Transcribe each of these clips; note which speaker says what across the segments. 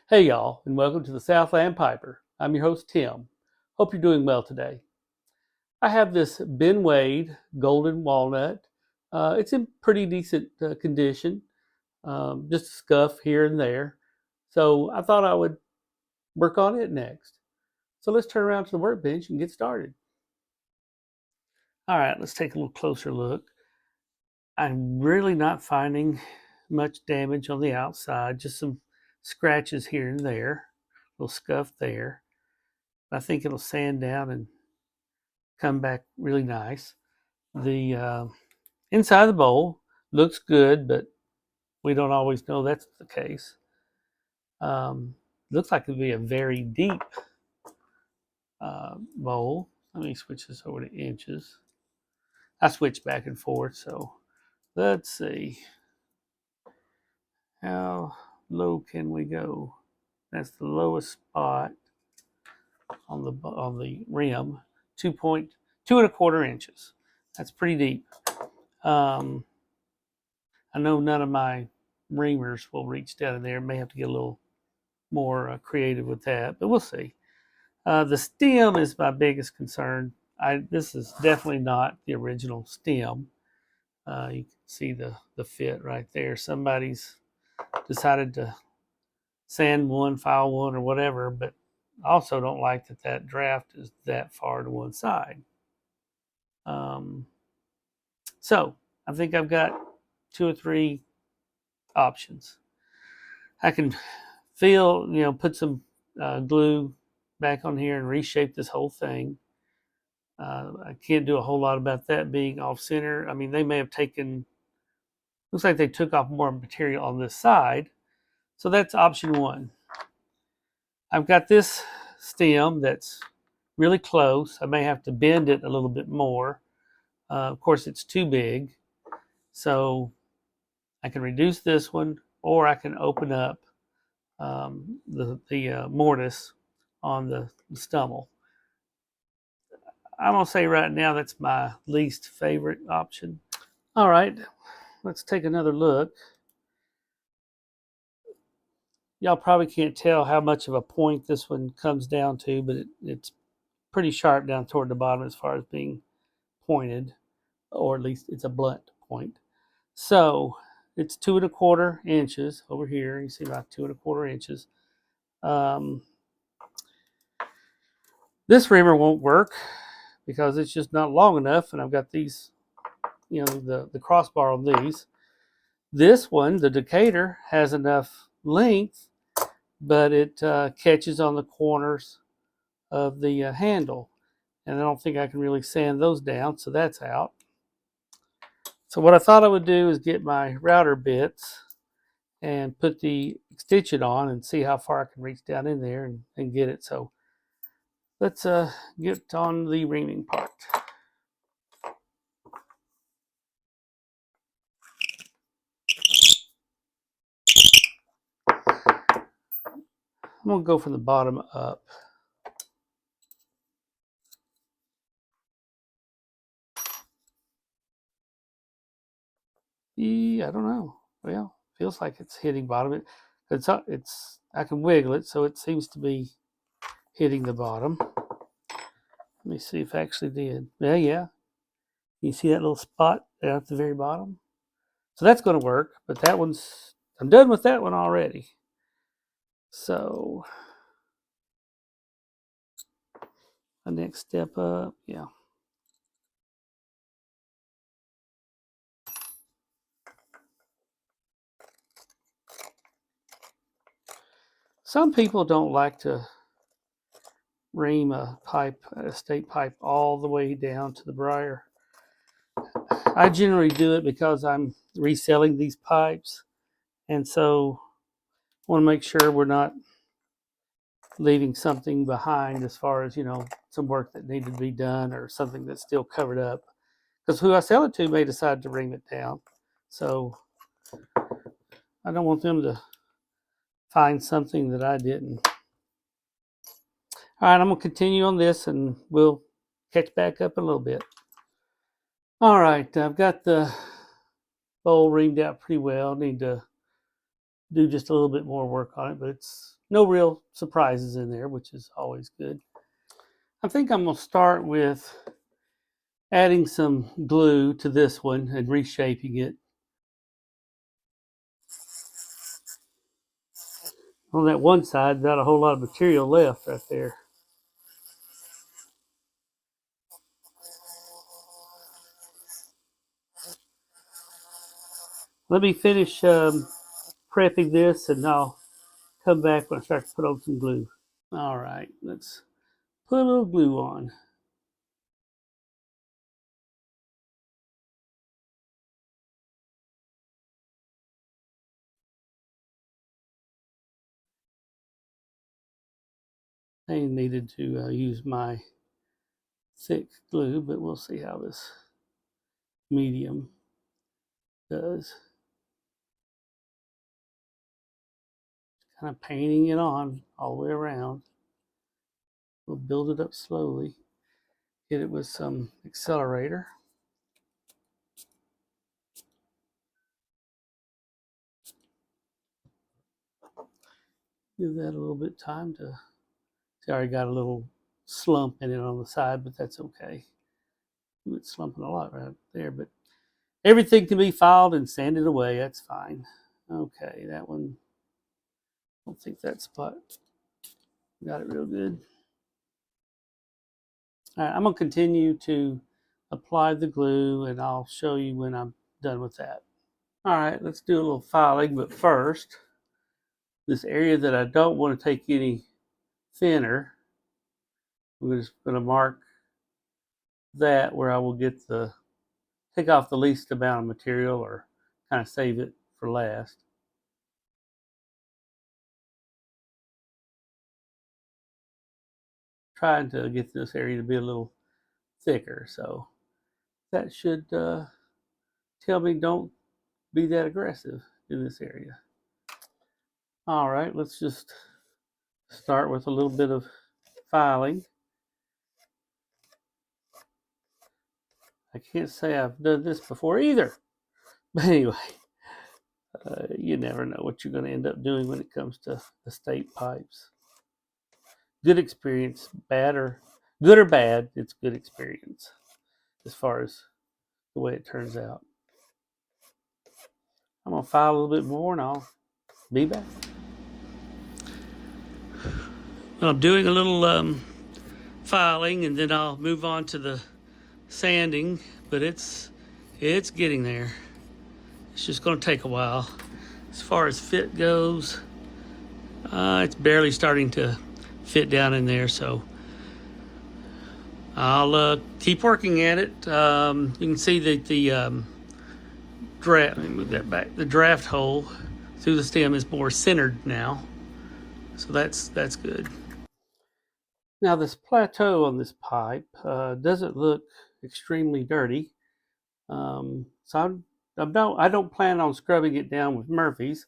Speaker 1: Hey y'all, and welcome to the Southland Piper. I'm your host Tim. Hope you're doing well today. I have this Ben Wade Golden Walnut. It's in pretty decent condition, just a scuff here and there. So I thought I would work on it next. So let's turn around to the workbench and get started. All right, let's take a little closer look. I'm really not finding much damage on the outside, just some scratches here and there, a little scuff there. I think it'll sand down and come back really nice. The inside of the bowl looks good, but we don't always know that's the case. Looks like it'd be a very deep bowl. Let me switch this over to inches. I switch back and forth, so let's see. How low can we go? That's the lowest spot on the rim. 2.2 1/4 inches. That's pretty deep. Um, I know none of my reamers will reach down in there. May have to get a little more creative with that, but we'll see. The stem is my biggest concern. This is definitely not the original stem. You can see the fit right there. Somebody's decided to sand one, file one, or whatever, but I also don't like that draft is that far to one side. Um, so I think I've got 2 or 3 options. I can put some glue back on here and reshape this whole thing. I can't do a whole lot about that being off center. I mean, they may have looks like they took off more material on this side. So that's option one. I've got this stem that's really close. I may have to bend it a little bit more. Of course, it's too big. So I can reduce this one, or I can open up the mortise on the stummel. I'm going to say right now that's my least favorite option. All right, let's take another look. Y'all probably can't tell how much of a point this one comes down to, but it's pretty sharp down toward the bottom as far as being pointed, or at least it's a blunt point. So it's 2 1/4 inches over here. You see about 2 1/4 inches. Um, this reamer won't work because it's just not long enough, and I've got these, the crossbar on these. This one, the Decatur, has enough length, but it catches on the corners of the handle, and I don't think I can really sand those down, so that's out. So what I thought I would do is get my router bits and put the extension on and see how far I can reach down in there and get it. So let's get on the reaming part. I'm going to go from the bottom up. I don't know. Well, feels like it's hitting bottom. It's I can wiggle it, so it seems to be hitting the bottom. Let me see if I actually did. Yeah. You see that little spot down at the very bottom? So that's going to work, but I'm done with that one already. So the next step up, yeah. Some people don't like to ream a state pipe, all the way down to the briar. I generally do it because I'm reselling these pipes, and so I want to make sure we're not leaving something behind as far as, some work that needed to be done or something that's still covered up. Because who I sell it to may decide to ream it down. So I don't want them to find something that I didn't. All right, I'm going to continue on this and we'll catch back up in a little bit. All right, I've got the bowl reamed out pretty well. Need to do just a little bit more work on it, but it's no real surprises in there, which is always good. I think I'm going to start with adding some glue to this one and reshaping it. On that one side, not a whole lot of material left right there. Let me finish prepping this and I'll come back when I start to put on some glue. All right, let's put a little glue on. I needed to use my thick glue, but we'll see how this medium does. Kind of painting it on all the way around. We'll build it up slowly. Hit it with some accelerator. Give that a little bit of time to. See, I already got a little slump in it on the side, but that's okay. It's slumping a lot right there, but everything can be filed and sanded away. That's fine. Okay, that one. I don't think that spot got it real good. All right, I'm gonna continue to apply the glue, and I'll show you when I'm done with that. All right, let's do a little filing, but first, this area that I don't want to take any thinner, I'm just going to mark that where I will get the take off the least amount of material or kind of save it for last. Trying to get this area to be a little thicker, so that should tell me don't be that aggressive in this area. All right, let's just start with a little bit of filing. I can't say I've done this before either, but anyway, you never know what you're going to end up doing when it comes to the state pipes. Good experience, bad or good or bad, it's good experience as far as the way it turns out. I'm going to file a little bit more and I'll be back. Well, I'm doing a little filing and then I'll move on to the sanding, but it's getting there. It's just going to take a while. As far as fit goes, it's barely starting to fit down in there, so I'll keep working at it. You can see that the draft, let me move that back. The draft hole through the stem is more centered now, so that's good. Now this plateau on this pipe doesn't look extremely dirty, so I don't plan on scrubbing it down with Murphy's.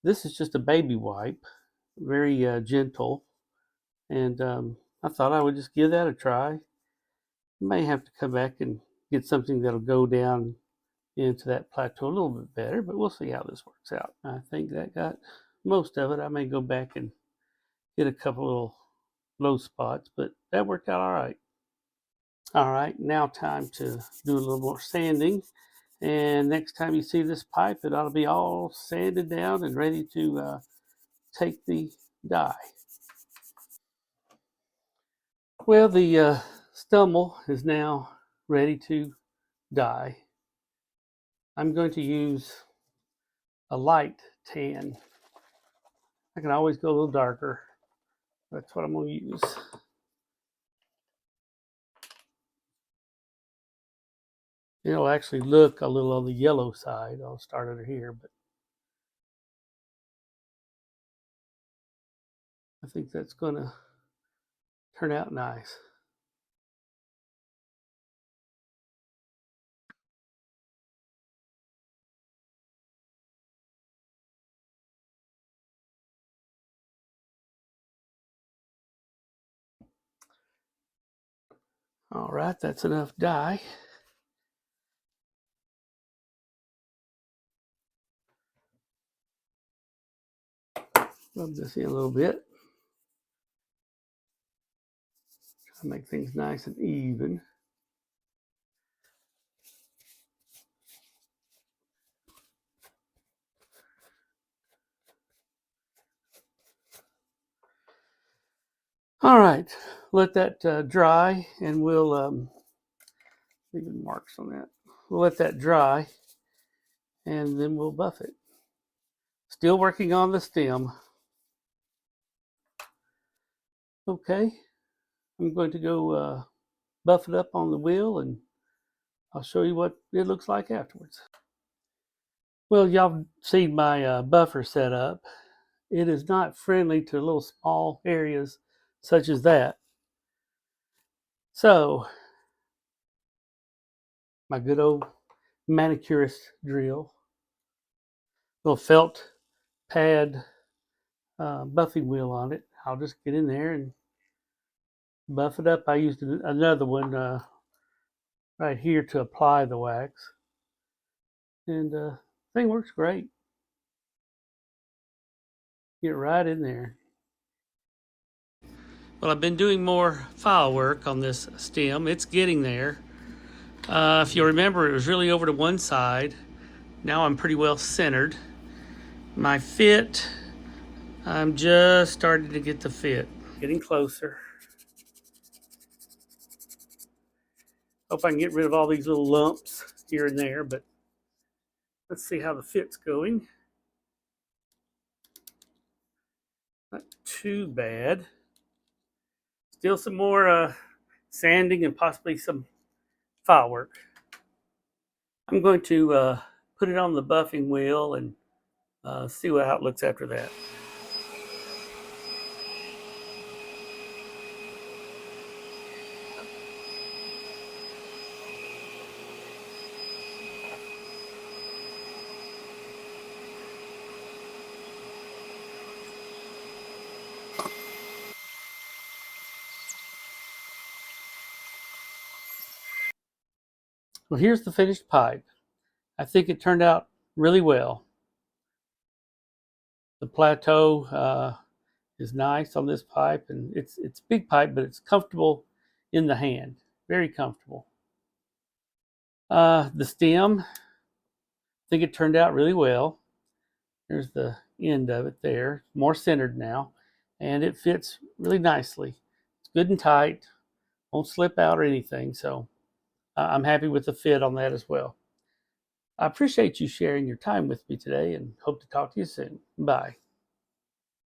Speaker 1: This is just a baby wipe, very gentle, and I thought I would just give that a try. May have to come back and get something that'll go down into that plateau a little bit better, but we'll see how this works out. I think that got most of it. I may go back and get a couple little low spots, but that worked out all right. All right, now time to do a little more sanding. And next time you see this pipe, it ought to be all sanded down and ready to take the dye. Well, the stumble is now ready to dye. I'm going to use a light tan. I can always go a little darker. That's what I'm going to use. It'll actually look a little on the yellow side. I'll start over here, but I think that's going to turn out nice. All right, that's enough dye. Rub this in a little bit. Try to make things nice and even. All right, let that dry, and we'll leaving marks on that. We'll let that dry, and then we'll buff it. Still working on the stem. Okay, I'm going to go buff it up on the wheel, and I'll show you what it looks like afterwards. Well, y'all seen my buffer set up. It is not friendly to little small areas such as that. So, my good old manicurist drill, little felt pad buffing wheel on it. I'll just get in there and buff it up. I used another one right here to apply the wax, and thing works great. Get right in there. Well, I've been doing more file work on this stem. It's getting there. If you remember, it was really over to one side. Now I'm pretty well centered. My fit, I'm just starting to get the fit. Getting closer. Hope I can get rid of all these little lumps here and there, but let's see how the fit's going. Not too bad. Still some more sanding and possibly some file work. I'm going to put it on the buffing wheel and see how it looks after that. Well, here's the finished pipe. I think it turned out really well. The plateau is nice on this pipe, and it's big pipe, but it's comfortable in the hand. Very comfortable. The stem, I think it turned out really well. There's the end of it there, more centered now, and it fits really nicely. It's good and tight, won't slip out or anything, so I'm happy with the fit on that as well. I appreciate you sharing your time with me today and hope to talk to you soon. Bye.